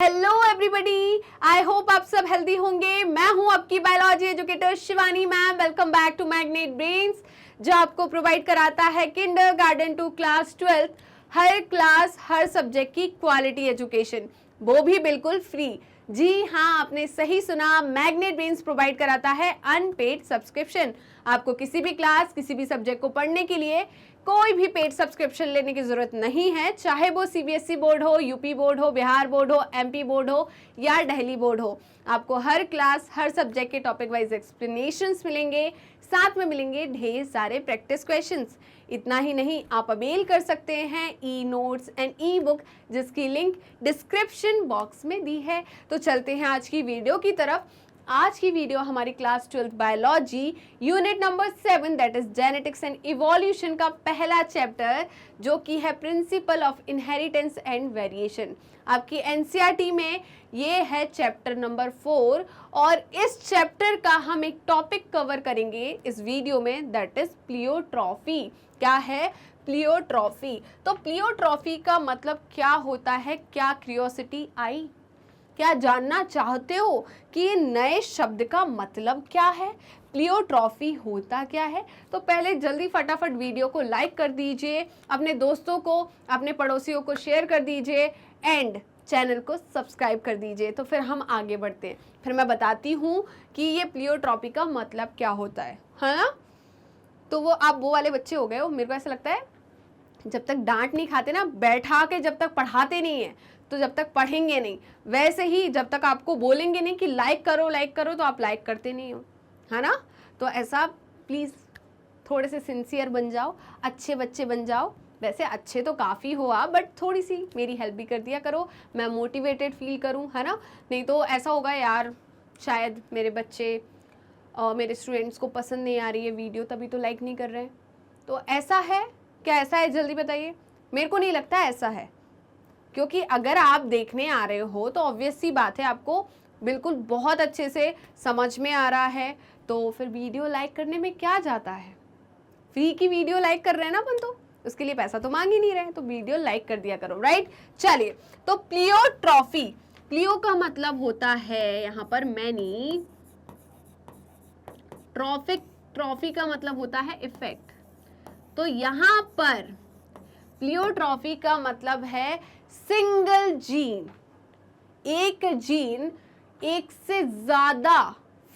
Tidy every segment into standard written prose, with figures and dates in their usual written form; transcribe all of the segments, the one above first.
Hello everybody, I hope आप सब healthy होंगे। मैं हूं आपकी biology educator Shivani ma'am. Welcome back to Magnet Brains, जो आपको प्रोवाइड कराता है किंडरगार्टन टू क्लास 12 हर क्लास हर सब्जेक्ट की क्वालिटी एजुकेशन, वो भी बिल्कुल फ्री। जी हाँ, आपने सही सुना, मैग्नेट ब्रेन्स प्रोवाइड कराता है अनपेड सब्सक्रिप्शन। आपको किसी भी क्लास किसी भी सब्जेक्ट को पढ़ने के लिए कोई भी पेड सब्सक्रिप्शन लेने की जरूरत नहीं है, चाहे वो सीबीएसई बोर्ड हो, यूपी बोर्ड हो, बिहार बोर्ड हो, एमपी बोर्ड हो या दिल्ली बोर्ड हो। आपको हर क्लास हर सब्जेक्ट के टॉपिक वाइज एक्सप्लेनेशंस मिलेंगे, साथ में मिलेंगे ढेर सारे प्रैक्टिस क्वेश्चंस। इतना ही नहीं, आप अवेल कर सकते हैं e notes and E book, जिसकी लिंक डिस्क्रिप्शन बॉक्स में दी है। तो चलते हैं आज की वीडियो की तरफ। आज की वीडियो हमारी class 12 biology unit number 7 that is genetics and evolution का पहला चैप्टर, जो कि है principle of inheritance and variation. आपकी एनसीईआरटी में ये है चैप्टर नंबर 4, और इस चैप्टर का हम एक टॉपिक कवर करेंगे इस वीडियो में, दैट इज प्लियोट्रॉफी। क्या है? प्लियोट्रॉफी। तो प्लियोट्रॉफी का मतलब क्या होता है? क्या क्यूरियोसिटी आई? क्या जानना चाहते हो कि ये नए शब्द का मतलब क्या है? प्लियोट्रॉफी होता क्या है? तो पहले जल्दी फटाफट वीडियो को लाइक कर दीजिए, अपने दोस्तों को, अपने पड़ोसियों को शेयर कर दीजिए एंड चैनल को सब्सक्राइब कर दीजिए। तो फिर हम आगे बढ़ते हैं, फिर मैं बताती हूँ कि ये प्लियोट्रॉफी का मतलब क्या होता है ना। तो वो आप वो वाले बच्चे हो गए हो, मेरे को ऐसा लगता है जब तक डांट नहीं खाते ना, बैठा के जब तक पढ़ाते नहीं है तो जब तक पढ़ेंगे नहीं। वैसे ही जब तक आपको बोलेंगे नहीं कि लाइक करो तो आप लाइक करते नहीं हो, है ना। तो ऐसा प्लीज़ थोड़े से सिंसियर बन जाओ, अच्छे बच्चे बन जाओ। वैसे अच्छे तो काफ़ी हो आप, बट थोड़ी सी मेरी हेल्प भी कर दिया करो, मैं मोटिवेटेड फील करूँ, है ना। नहीं तो ऐसा होगा यार, शायद मेरे बच्चे मेरे स्टूडेंट्स को पसंद नहीं आ रही है वीडियो, तभी तो लाइक नहीं कर रहे हैं। तो ऐसा है क्या? ऐसा है? जल्दी बताइए। मेरे को नहीं लगता ऐसा है, क्योंकि अगर आप देखने आ रहे हो तो ऑब्वियस सी बात है आपको बिल्कुल बहुत अच्छे से समझ में आ रहा है, तो फिर वीडियो लाइक करने में क्या जाता है? फ्री की वीडियो लाइक कर रहे हैं ना अपन, तो उसके लिए पैसा तो मांग ही नहीं रहे, तो वीडियो लाइक कर दिया करो, राइट। चलिए, तो प्लियोट्रॉफी, प्लियो का मतलब होता है यहाँ पर मैनी, ट्रॉफी का मतलब होता है इफेक्ट। तो यहाँ पर प्लियोट्रॉफी का मतलब है सिंगल जीन, एक जीन एक से ज्यादा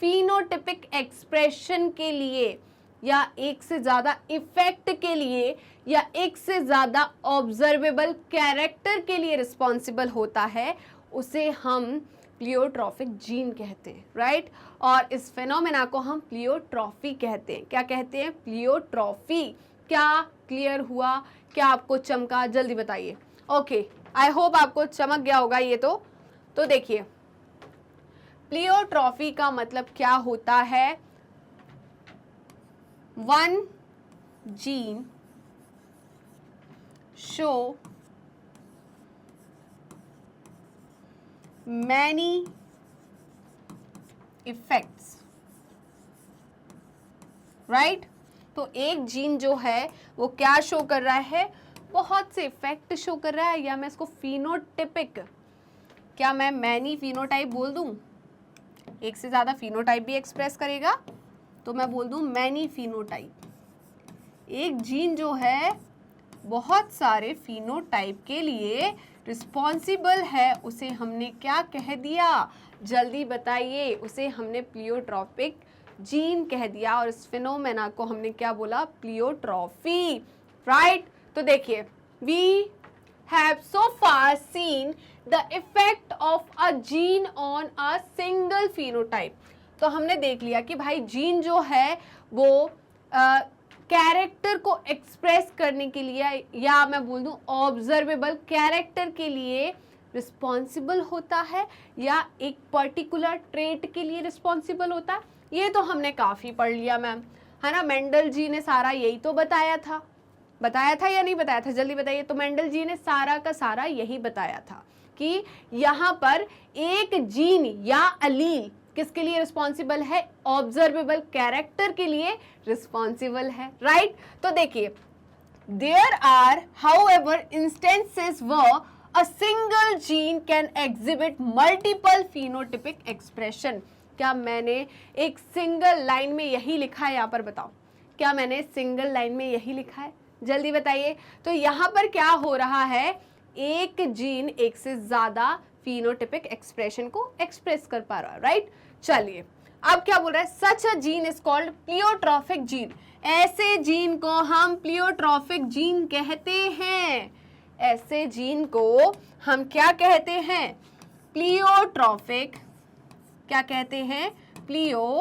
फिनोटिपिक एक्सप्रेशन के लिए, या एक से ज्यादा इफेक्ट के लिए, या एक से ज्यादा ऑब्जर्वेबल कैरेक्टर के लिए रिस्पॉन्सिबल होता है, उसे हम प्लियोट्रॉफिक जीन कहते हैं, राइट। और इस फेनोमेना को हम प्लियोट्रॉफी कहते हैं। क्या कहते हैं? प्लियोट्रॉफी। क्या क्लियर हुआ? क्या आपको चमका? जल्दी बताइए। ओके, आई होप आपको चमक गया होगा ये। तो देखिए, प्लियोट्रॉफी का मतलब क्या होता है? One gene show many effects, right. तो एक जीन जो है वो क्या शो कर रहा है? बहुत से इफेक्ट शो कर रहा है, या मैं इसको फिनोटिपिक, क्या मैं मैनी फिनोटाइप बोल दूं? एक से ज्यादा फिनोटाइप भी एक्सप्रेस करेगा, तो मैं बोल दूं मैनी फिनोटाइप। एक जीन जो है बहुत सारे फिनोटाइप के लिए रिस्पॉन्सिबल है, उसे हमने क्या कह दिया? जल्दी बताइए। उसे हमने प्लियोट्रॉपिक जीन कह दिया, और इस फिनोमेना को हमने क्या बोला? Pleiotropy, right. तो देखिए, we have so far seen the effect of a gene on a single phenotype. तो हमने देख लिया कि भाई जीन जो है वो कैरेक्टर को एक्सप्रेस करने के लिए, या मैं बोल दूं ऑब्जर्वेबल कैरेक्टर के लिए रिस्पॉन्सिबल होता है, या एक पर्टिकुलर ट्रेट के लिए रिस्पॉन्सिबल होता है। ये तो हमने काफ़ी पढ़ लिया मैम, है ना। मेंडल जी ने सारा यही तो बताया था या नहीं बताया था? जल्दी बताइए। तो मेंडल जी ने सारा का सारा यही बताया था कि यहाँ पर एक जीन या अलील किसके लिए रिस्पॉन्सिबल है? ऑब्जर्वेबल कैरेक्टर के लिए रिस्पॉन्सिबल है, राइट। तो देखिए, देयर आर हाउएवर इंस्टेंसेस व a single gene can exhibit multiple phenotypic expression. क्या मैंने एक सिंगल लाइन में यही लिखा है? यहाँ पर बताओ, क्या मैंने सिंगल लाइन में यही लिखा है? जल्दी बताइए। तो यहाँ पर क्या हो रहा है, एक जीन एक से ज्यादा फिनोटिपिक एक्सप्रेशन को एक्सप्रेस कर पा रहा है, राइट। चलिए अब क्या बोल रहा है, such a gene is called pleiotropic gene. ऐसे जीन को हम प्लियोट्रॉफिक जीन कहते हैं। ऐसे जीन को हम क्या कहते हैं? प्लियोट्रॉफिक। क्या कहते हैं? प्लियोट्रॉफिक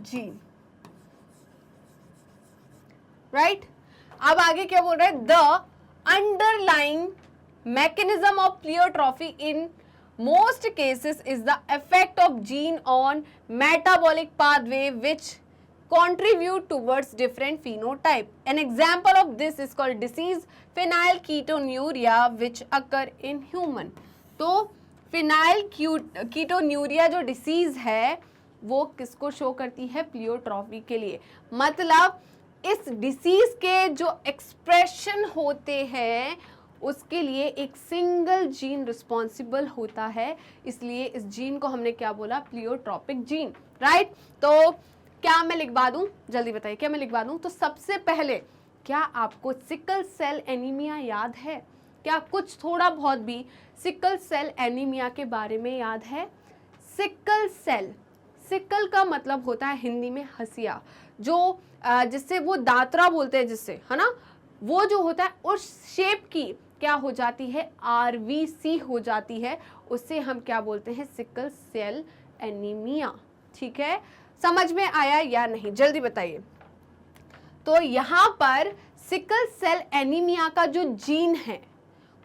जीन, राइट। अब आगे क्या बोल रहा है, the underlying mechanism of pleiotrophy in most cases is the effect of gene on metabolic pathway which contribute towards different phenotype. An example of this is called disease phenylketonuria which occur in human. तो phenylketonuria जो disease है वो किसको show करती है? प्लियोट्रॉफी के लिए। मतलब इस डिसीज के जो एक्सप्रेशन होते हैं उसके लिए एक सिंगल जीन रिस्पॉन्सिबल होता है, इसलिए इस जीन को हमने क्या बोला? Pleiotropic gene, right. तो क्या मैं लिखवा दूं? जल्दी बताइए, क्या मैं लिखवा दूं? तो सबसे पहले, क्या आपको सिकल सेल एनीमिया याद है? क्या कुछ थोड़ा बहुत भी सिकल सेल एनीमिया के बारे में याद है? सिकल सेल, सिकल का मतलब होता है हिंदी में हसिया, जो जिससे वो दातरा बोलते हैं, जिससे, है ना, वो जो होता है उस शेप की क्या हो जाती है? आरबीसी हो जाती है, उससे हम क्या बोलते हैं? Sickle cell anaemia. ठीक है, समझ में आया या नहीं? जल्दी बताइए। तो यहाँ पर सिकल सेल एनीमिया का जो जीन है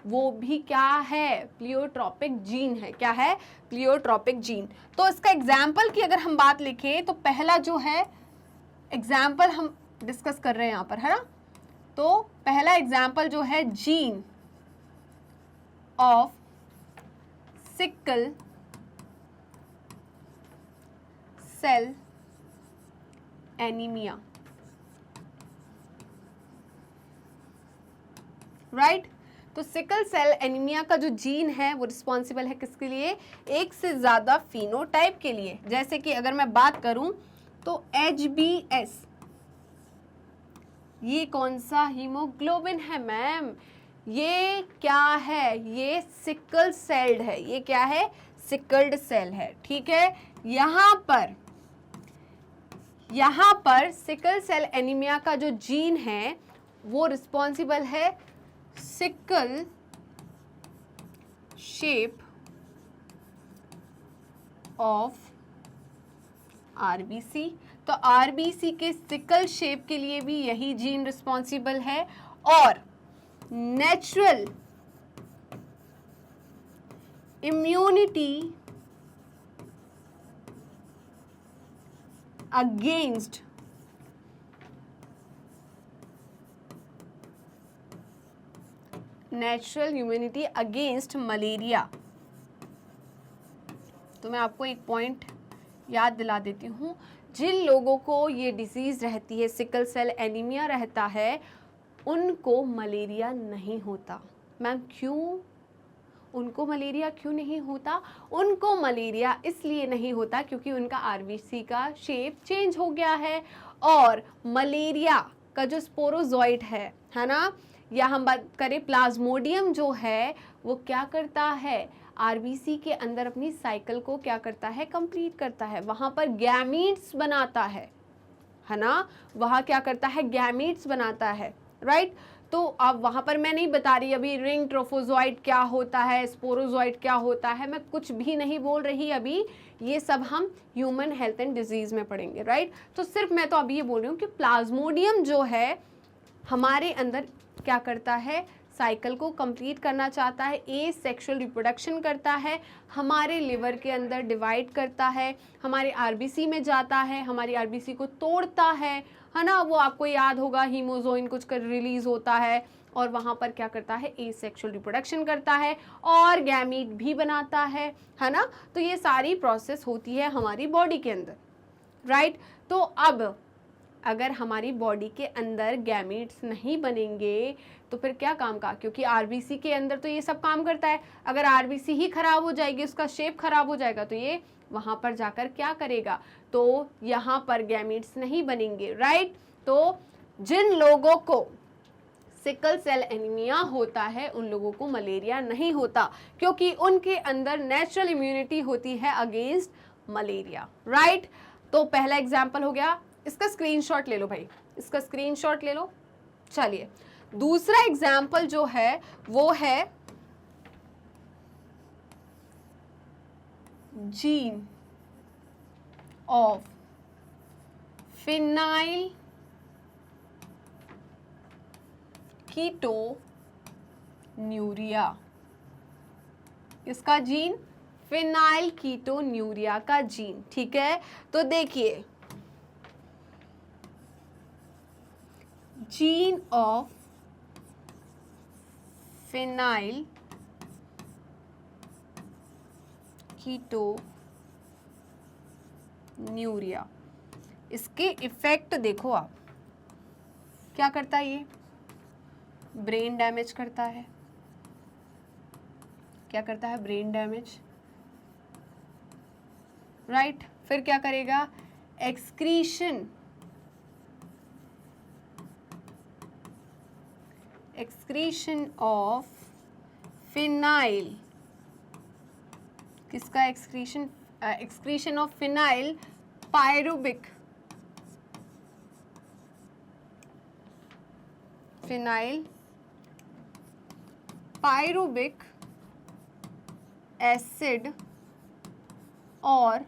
वो भी क्या है? प्लियोट्रॉपिक जीन है। क्या है? Pleiotropic gene. तो इसका एग्जाम्पल की अगर हम बात लिखें तो पहला जो है एग्जाम्पल हम डिस्कस कर रहे हैं यहाँ पर, है ना। तो पहला एग्जाम्पल जो है, gene of sickle cell anaemia, right. तो सिकल सेल एनीमिया का जो जीन है वो रिस्पॉन्सिबल है किसके लिए? एक से ज्यादा फिनोटाइप के लिए। जैसे कि अगर मैं बात करूं तो HbS, ये कौन सा हीमोग्लोबिन है मैम? ये क्या है? ये सिकल सेल्ड है। ये क्या है? सिकल्ड सेल है। ठीक है, यहाँ पर सिकल सेल एनीमिया का जो जीन है वो रिस्पॉन्सिबल है सिकल शेप ऑफ आरबीसी। तो आरबीसी के सिकल शेप के लिए भी यही जीन रिस्पॉन्सिबल है, और नेचुरल इम्यूनिटी अगेंस्ट मलेरिया। तो मैं आपको एक पॉइंट याद दिला देती हूँ, जिन लोगों को ये डिजीज रहती है, सिकल सेल एनीमिया रहता है, उनको मलेरिया नहीं होता। मैम क्यों? उनको मलेरिया क्यों नहीं होता? उनको मलेरिया इसलिए नहीं होता क्योंकि उनका आरबीसी का शेप चेंज हो गया है, और मलेरिया का जो स्पोरोजोइट है ना, या हम बात करें प्लाज्मोडियम जो है, वो क्या करता है? आरबीसी के अंदर अपनी साइकिल को क्या करता है? कंप्लीट करता है। वहाँ पर गैमीट्स बनाता है ना, वहाँ क्या करता है? गैमीट्स बनाता है, राइट। तो अब वहाँ पर मैं नहीं बता रही अभी रिंग ट्रोफोजोइट क्या होता है, स्पोरोजोइट क्या होता है, मैं कुछ भी नहीं बोल रही अभी। ये सब हम ह्यूमन हेल्थ एंड डिजीज में पढ़ेंगे, राइट। तो सिर्फ मैं तो अभी ये बोल रही हूँ कि प्लाज्मोडियम जो है हमारे अंदर क्या करता है? साइकिल को कंप्लीट करना चाहता है, ए सेक्सुअल रिप्रोडक्शन करता है, हमारे लिवर के अंदर डिवाइड करता है, हमारे आरबीसी में जाता है, हमारी आरबीसी को तोड़ता है ना। वो आपको याद होगा, हीमोजोइन कुछ कर रिलीज होता है, और वहाँ पर क्या करता है? ए सेक्सुअल रिप्रोडक्शन करता है और गैमीट भी बनाता है ना। तो ये सारी प्रोसेस होती है हमारी बॉडी के अंदर, राइट। तो अब अगर हमारी बॉडी के अंदर गैमीट्स नहीं बनेंगे तो फिर क्या काम का, क्योंकि आरबीसी के अंदर तो ये सब काम करता है। अगर आरबीसी ही खराब हो जाएगी, उसका शेप खराब हो जाएगा, तो ये वहां पर जाकर क्या करेगा, तो यहाँ पर गैमीट्स नहीं बनेंगे, राइट। तो जिन लोगों को सिकल सेल एनीमिया होता है उन लोगों को मलेरिया नहीं होता, क्योंकि उनके अंदर नेचुरल इम्यूनिटी होती है अगेंस्ट मलेरिया, राइट। तो पहला एग्जाम्पल हो गया, इसका स्क्रीनशॉट ले लो भाई, इसका स्क्रीनशॉट ले लो। चलिए दूसरा एग्जाम्पल जो है वो है जीन ऑफ फिनाइल कीटोन्यूरिया। इसका जीन फिनाइल कीटोन्यूरिया का जीन, ठीक है। तो देखिए जीन ऑफ फिनाइल कीटोन्यूरिया, इसके इफेक्ट देखो आप, क्या करता है ये, ब्रेन डैमेज करता है। क्या करता है, ब्रेन डैमेज, राइट। फिर क्या करेगा, एक्सक्रीशन ऑफ फिनाइल, किसका excretion of phenyl पायरुबिक, phenyl पायरुबिक acid और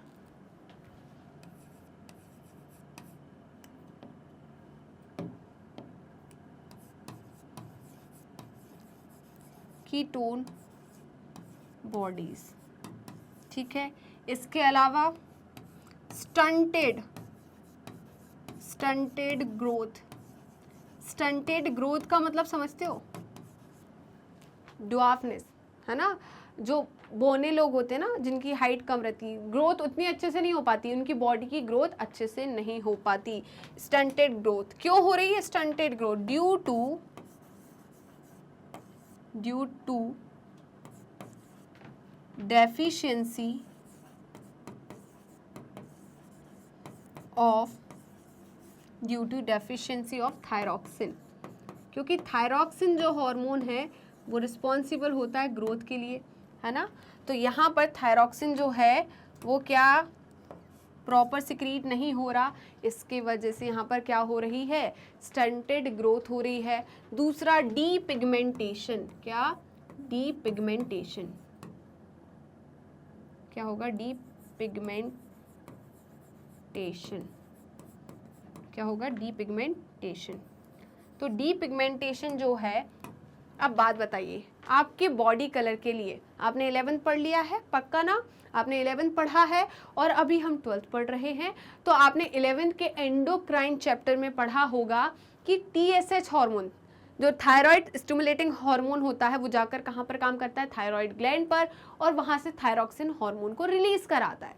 कीटोन बॉडीज, ठीक है। इसके अलावा स्टंटेड ग्रोथ, स्टंटेड ग्रोथ का मतलब समझते हो, ड्वार्फनेस, है ना। जो बौने लोग होते हैं ना, जिनकी हाइट कम रहती, ग्रोथ उतनी अच्छे से नहीं हो पाती, उनकी बॉडी की ग्रोथ अच्छे से नहीं हो पाती। स्टंटेड ग्रोथ क्यों हो रही है, stunted growth due to deficiency of thyroxine, क्योंकि थायरॉक्सिन जो हार्मोन है वो रिस्पॉन्सिबल होता है ग्रोथ के लिए, है ना। तो यहाँ पर थायरॉक्सिन जो है वो क्या प्रॉपर सिक्रीट नहीं हो रहा, इसके वजह से यहाँ पर क्या हो रही है, स्टंटेड ग्रोथ हो रही है। दूसरा डीपिगमेंटेशन, क्या डीपिगमेंटेशन, क्या होगा, डीपिगमेंटेशन, क्या होगा, डीपिगमेंटेशन। तो डीपिगमेंटेशन जो है, अब बात बताइए, आपके बॉडी कलर के लिए आपने 11th पढ़ लिया है पक्का ना, आपने 11th पढ़ा है और अभी हम 12th पढ़ रहे हैं, तो आपने 11th के एंडोक्राइन चैप्टर में पढ़ा होगा कि TSH हार्मोन जो थायराइड स्टिमुलेटिंग हार्मोन होता है वो जाकर कहाँ पर काम करता है, थायराइड ग्लैंड पर, और वहाँ से थायरॉक्सिन हार्मोन को रिलीज कराता है।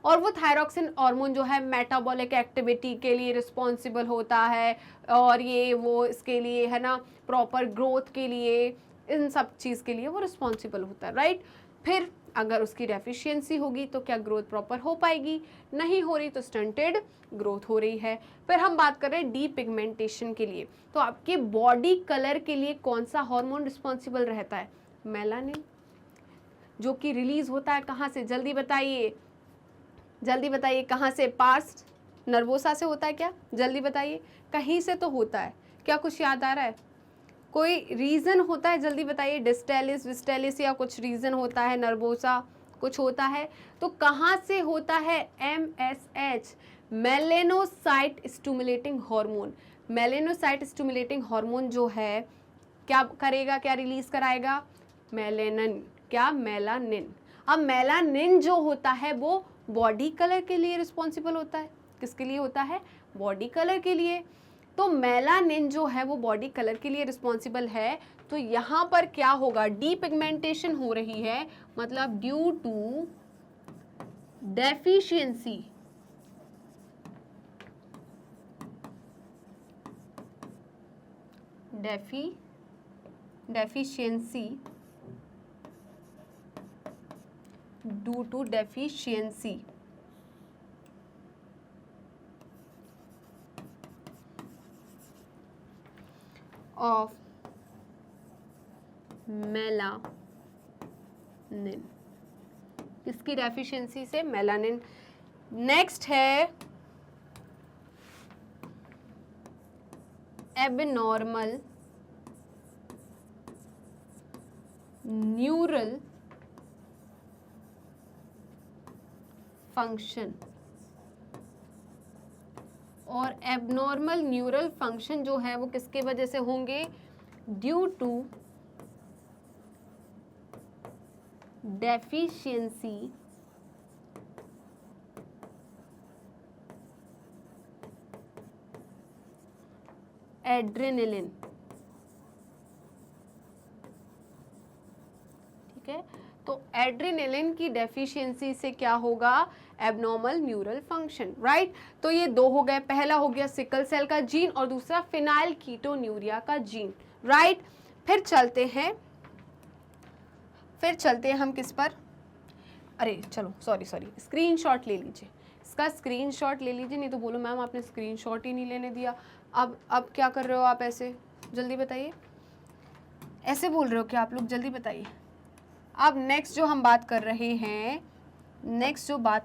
और वो थायरॉक्सिन हार्मोन जो है मेटाबॉलिक एक्टिविटी के लिए रिस्पॉन्सिबल होता है, और ये वो इसके लिए, है ना, प्रॉपर ग्रोथ के लिए, इन सब चीज़ के लिए वो रिस्पॉन्सिबल होता है, राइट। फिर अगर उसकी डेफिशिएंसी होगी तो क्या ग्रोथ प्रॉपर हो पाएगी, नहीं हो रही तो स्टंटेड ग्रोथ हो रही है। फिर हम बात कर रहे हैं डीपिगमेंटेशन के लिए, तो आपके बॉडी कलर के लिए कौन सा हार्मोन रिस्पॉन्सिबल रहता है, मेलानिन, जो कि रिलीज होता है कहाँ से, जल्दी बताइए, जल्दी बताइए, कहाँ से, पार्स नर्वोसा से होता है क्या, जल्दी बताइए, कहीं से तो होता है, क्या कुछ याद आ रहा है, कोई रीज़न होता है, जल्दी बताइए, डिस्टेलिस विस्टेलिस या कुछ रीज़न होता है, नर्वोसा कुछ होता है, तो कहाँ से होता है, MSH, melanocyte stimulating hormone. Melanocyte stimulating hormone जो है क्या करेगा, क्या रिलीज कराएगा, मेलेनिन, क्या, मेलानिन। अब मेलानिन जो होता है वो बॉडी कलर के लिए रिस्पॉन्सिबल होता है, किसके लिए होता है, बॉडी कलर के लिए। तो मेलानिन जो है वो बॉडी कलर के लिए रिस्पॉन्सिबल है, तो यहाँ पर क्या होगा, डीपिगमेंटेशन हो रही है, मतलब due to deficiency deficiency due to deficiency of melanin, किसकी डेफिशिएंसी से? मेलानिन। नेक्स्ट है एबनॉर्मल न्यूरल फंक्शन, और एबनॉर्मल न्यूरल फंक्शन जो है वो किसके वजह से होंगे? Due to deficiency adrenaline. ठीक है, तो एड्रेनलिन की डेफिशिएंसी से क्या होगा? Abnormal neural function, right. तो ये दो हो गए, पहला हो गया सिकल सेल का जीन और दूसरा फिनाइल कीटोन्यूरिया का जीन, राइट। फिर चलते हैं हम किस पर? अरे चलो, सॉरी स्क्रीनशॉट ले लीजिए, इसका स्क्रीनशॉट ले लीजिए, नहीं तो बोलो मैम आपने स्क्रीनशॉट ही नहीं लेने दिया। अब क्या कर रहे हो आप? ऐसे जल्दी बताइए, ऐसे बोल रहे हो क्या आप लोग? जल्दी बताइए। अब नेक्स्ट जो बात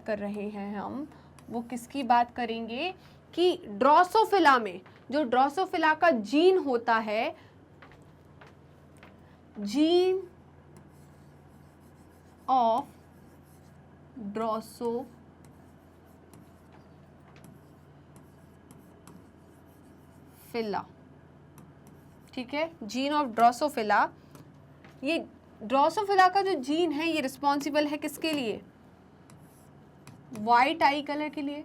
कर रहे हैं हम, वो किसकी बात करेंगे? कि ड्रोसोफिला में जो ड्रोसोफिला का जीन होता है, जीन ऑफ ड्रोसोफिला, ठीक है, जीन ऑफ ड्रोसोफिला। ये ड्रोसोफिला का जो जीन है ये रिस्पॉन्सिबल है किसके लिए? व्हाइट आई कलर के लिए।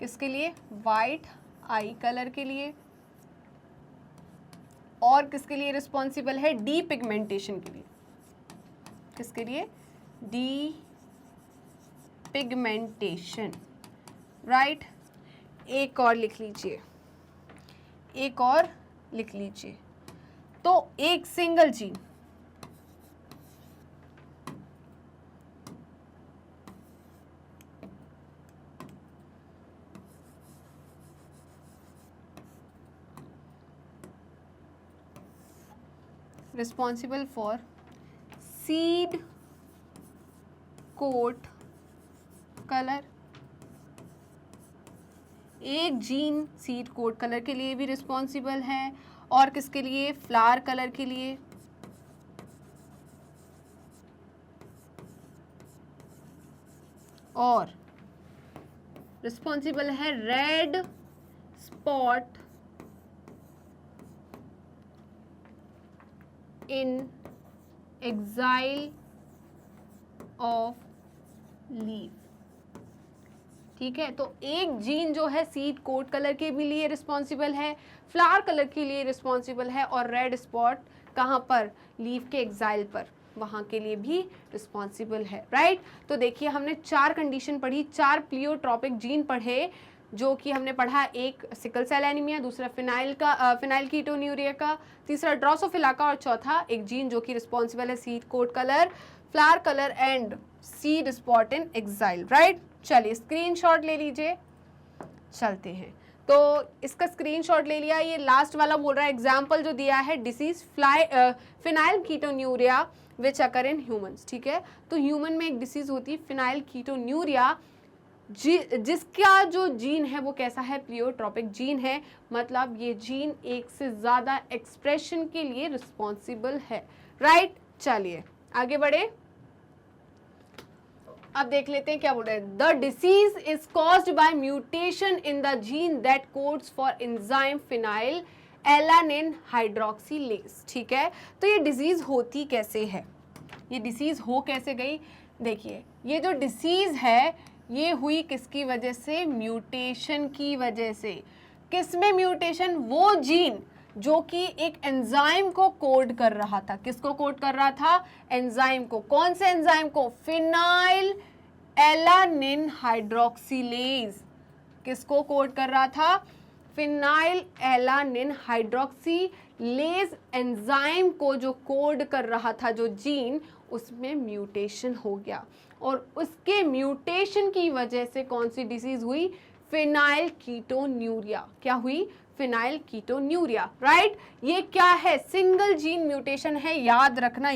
किसके लिए? व्हाइट आई कलर के लिए। और किसके लिए रिस्पॉन्सिबल है? डी पिगमेंटेशन के लिए। किसके लिए? D pigmentation, right. एक और लिख लीजिए, तो एक single gene responsible for seed coat color, एक जीन सीड कोट कलर के लिए भी रिस्पॉन्सिबल है, और किसके लिए? फ्लावर कलर के लिए। और रिस्पॉन्सिबल है red spot in axil of leaf. ठीक है, तो एक जीन जो है सीड कोट कलर के भी लिए रिस्पॉन्सिबल है, फ्लावर कलर के लिए रिस्पॉन्सिबल है, और रेड स्पॉट कहाँ पर? लीफ के एक्साइल पर, वहाँ के लिए भी रिस्पॉन्सिबल है, राइट। तो देखिए हमने 4 कंडीशन पढ़ी, 4 प्लियोट्रोपिक जीन पढ़े, जो कि हमने पढ़ा, एक सिकल सेल एनीमिया, दूसरा फिनाइल कीटोन्यूरिया का, तीसरा ड्रोसोफिला का, और चौथा एक जीन जो कि रिस्पॉन्सिबल है seed coat colour, flower colour and seed spot in axil, right. चलिए स्क्रीनशॉट ले लीजिए, चलते हैं। तो इसका स्क्रीनशॉट ले लिया। ये लास्ट वाला बोल रहा है, एग्जाम्पल जो दिया है, disease phenyl ketonuria which occur in humans. ठीक है, तो ह्यूमन में एक डिसीज होती है फिनाइल कीटोन्यूरिया, जिसका जो जीन है वो कैसा है? प्लियोट्रोपिक जीन है, मतलब ये जीन एक से ज़्यादा एक्सप्रेशन के लिए रिस्पॉन्सिबल है, राइट। चलिए आगे बढ़े, अब देख लेते हैं क्या बोल रहे हैं। The disease is caused by mutation in the gene that codes for enzyme phenyl alanine hydroxylase. ठीक है, तो ये डिजीज होती कैसे है? ये डिसीज हो कैसे गई? देखिए, ये जो डिसीज है ये हुई किसकी वजह से? म्यूटेशन की वजह से। किसमें म्यूटेशन? वो जीन जो कि एक एंजाइम को कोड कर रहा था। किसको कोड कर रहा था? एंजाइम को। कौन से एंजाइम को? Phenyl alanine hydroxylase. किसको कोड कर रहा था? फिनाइल एलानिन हाइड्रोक्सीलेज एंजाइम को जो कोड कर रहा था, जो जीन, उसमें म्यूटेशन हो गया और उसके म्यूटेशन की वजह से कौन सी डिसीज हुई? Phenyl ketonuria. क्या हुई? Phenyl ketonuria, right. ये क्या है? सिंगल जीन म्यूटेशन है, याद रखना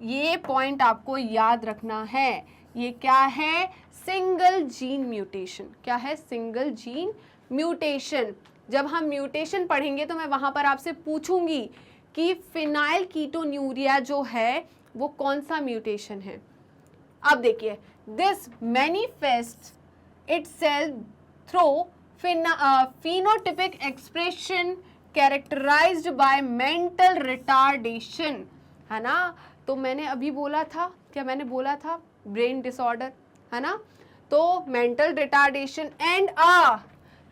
ये पॉइंट आपको याद रखना है। ये क्या है? Single gene mutation. क्या है? Single gene mutation. जब हम म्यूटेशन पढ़ेंगे तो मैं वहां पर आपसे पूछूंगी कि फिनाइल कीटोन्यूरिया जो है वो कौन सा म्यूटेशन है। अब देखिए, this manifest itself through phenotypic expression characterized by mental retardation, है ना। तो मैंने अभी बोला था, क्या मैंने बोला था? ब्रेन डिसऑर्डर, है ना। तो mental retardation and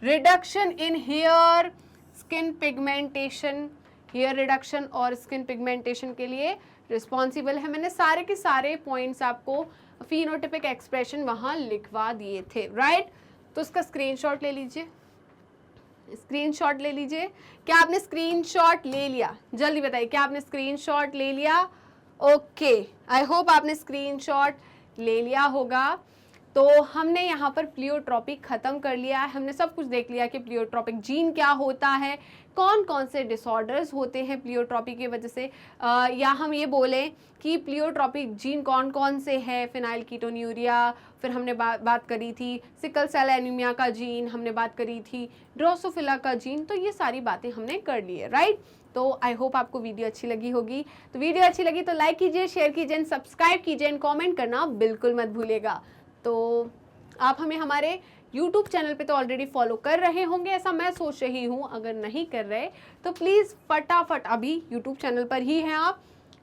reduction in hair skin pigmentation, hair reduction और स्किन पिगमेंटेशन के लिए रिस्पॉन्सिबल है। मैंने सारे के सारे पॉइंट्स आपको फिनोटिपिक एक्सप्रेशन वहां लिखवा दिए थे, राइट। तो इसका स्क्रीनशॉट ले लीजिए, स्क्रीनशॉट ले लीजिए। क्या आपने स्क्रीनशॉट ले लिया? जल्दी बताइए, क्या आपने स्क्रीनशॉट ले लिया? ओके, आई होप आपने स्क्रीनशॉट ले लिया होगा। तो हमने यहाँ पर प्लियोट्रॉपिक खत्म कर लिया है। हमने सब कुछ देख लिया कि प्लियोट्रॉपिक जीन क्या होता है, कौन कौन से डिसऑर्डर्स होते हैं प्लियोट्रॉपी की वजह से, या हम ये बोलें कि प्लियोट्रॉपिक जीन कौन कौन से हैं। फिनाइल कीटोन्यूरिया, फिर हमने बात करी थी सिकल सेल एनीमिया का जीन, हमने बात करी थी ड्रोसोफिला का जीन। तो ये सारी बातें हमने कर ली है, राइट। तो आई होप आपको वीडियो अच्छी लगी होगी। तो वीडियो अच्छी लगी तो लाइक कीजिए, शेयर कीजिए, सब्सक्राइब कीजिए एंड कॉमेंट करना बिल्कुल मत भूलिएगा। तो आप हमें हमारे YouTube चैनल पे तो ऑलरेडी फॉलो कर रहे होंगे, ऐसा मैं सोच रही हूँ। अगर नहीं कर रहे तो प्लीज़ फटाफट अभी YouTube चैनल पर ही हैं आप,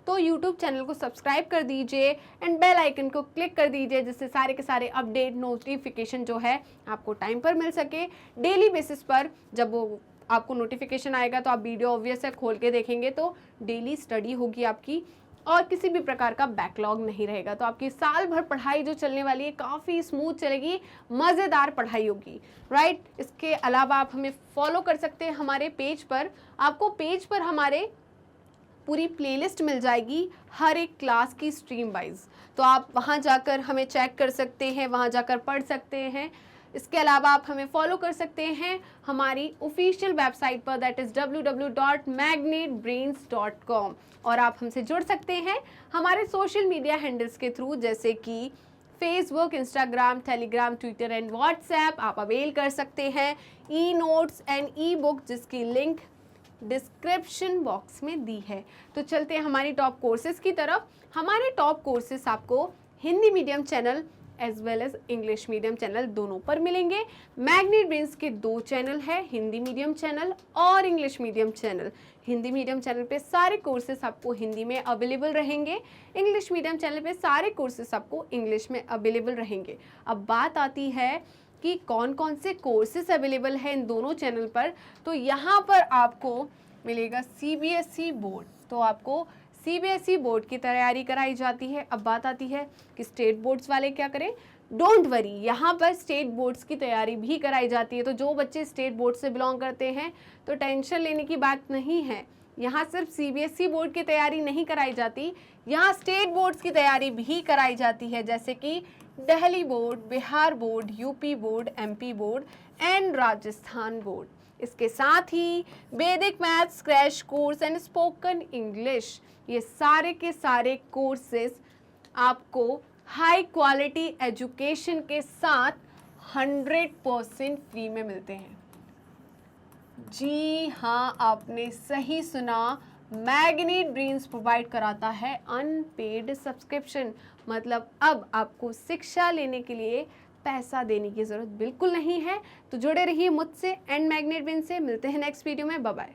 तो YouTube चैनल को सब्सक्राइब कर दीजिए एंड बेल आइकन को क्लिक कर दीजिए, जिससे सारे के सारे अपडेट नोटिफिकेशन जो है आपको टाइम पर मिल सके। डेली बेसिस पर जब वो आपको नोटिफिकेशन आएगा तो आप वीडियो ऑब्वियस है खोल के देखेंगे, तो डेली स्टडी होगी आपकी और किसी भी प्रकार का बैकलॉग नहीं रहेगा। तो आपकी साल भर पढ़ाई जो चलने वाली है काफ़ी स्मूथ चलेगी, मज़ेदार पढ़ाई होगी, राइट। इसके अलावा आप हमें फॉलो कर सकते हैं हमारे पेज पर। आपको पेज पर हमारे पूरी प्लेलिस्ट मिल जाएगी हर एक क्लास की स्ट्रीम वाइज, तो आप वहाँ जाकर हमें चेक कर सकते हैं, वहाँ जाकर पढ़ सकते हैं। इसके अलावा आप हमें फॉलो कर सकते हैं हमारी ऑफिशियल वेबसाइट पर, दैट इज़ www.magnetbrains.com, और आप हमसे जुड़ सकते हैं हमारे सोशल मीडिया हैंडल्स के थ्रू, जैसे कि Facebook, Instagram, Telegram, Twitter and WhatsApp. आप अवेल कर सकते हैं e notes and E book, जिसकी लिंक डिस्क्रिप्शन बॉक्स में दी है। तो चलते हैं हमारी टॉप कोर्सेज की तरफ। हमारे टॉप कोर्सेज आपको Hindi medium channel as well as English medium channel दोनों पर मिलेंगे। मैग्नेट ब्रेन्स के 2 चैनल है, हिंदी मीडियम चैनल और English medium channel. Hindi medium channel पे सारे कोर्सेज आपको हिंदी में अवेलेबल रहेंगे, इंग्लिश मीडियम चैनल पे सारे कोर्सेज आपको इंग्लिश में अवेलेबल रहेंगे। अब बात आती है कि कौन कौन से कोर्सेज अवेलेबल है इन दोनों चैनल पर। तो यहाँ पर आपको मिलेगा CBSE बोर्ड, तो आपको CBSE बोर्ड की तैयारी कराई जाती है। अब बात आती है कि स्टेट बोर्ड्स वाले क्या करें। डोंट वरी, यहाँ पर स्टेट बोर्ड्स की तैयारी भी कराई जाती है। तो जो बच्चे स्टेट बोर्ड से बिलोंग करते हैं तो टेंशन लेने की बात नहीं है। यहाँ सिर्फ CBSE बोर्ड की तैयारी नहीं कराई जाती, यहाँ स्टेट बोर्ड्स की तैयारी भी कराई जाती है, जैसे कि Delhi board, Bihar board, UP board, MP board and Rajasthan board. इसके साथ ही वैदिक maths crash course and spoken English, ये सारे के सारे कोर्सेज आपको हाई क्वालिटी एजुकेशन के साथ 100% फ्री में मिलते हैं। जी हाँ, आपने सही सुना, मैग्नेट ब्रेन्स प्रोवाइड कराता है अनपेड सब्सक्रिप्शन। मतलब अब आपको शिक्षा लेने के लिए पैसा देने की ज़रूरत बिल्कुल नहीं है। तो जुड़े रहिए मुझसे एंड मैग्नेट ब्रेन्स से। मिलते हैं नेक्स्ट वीडियो में, बाय बाय।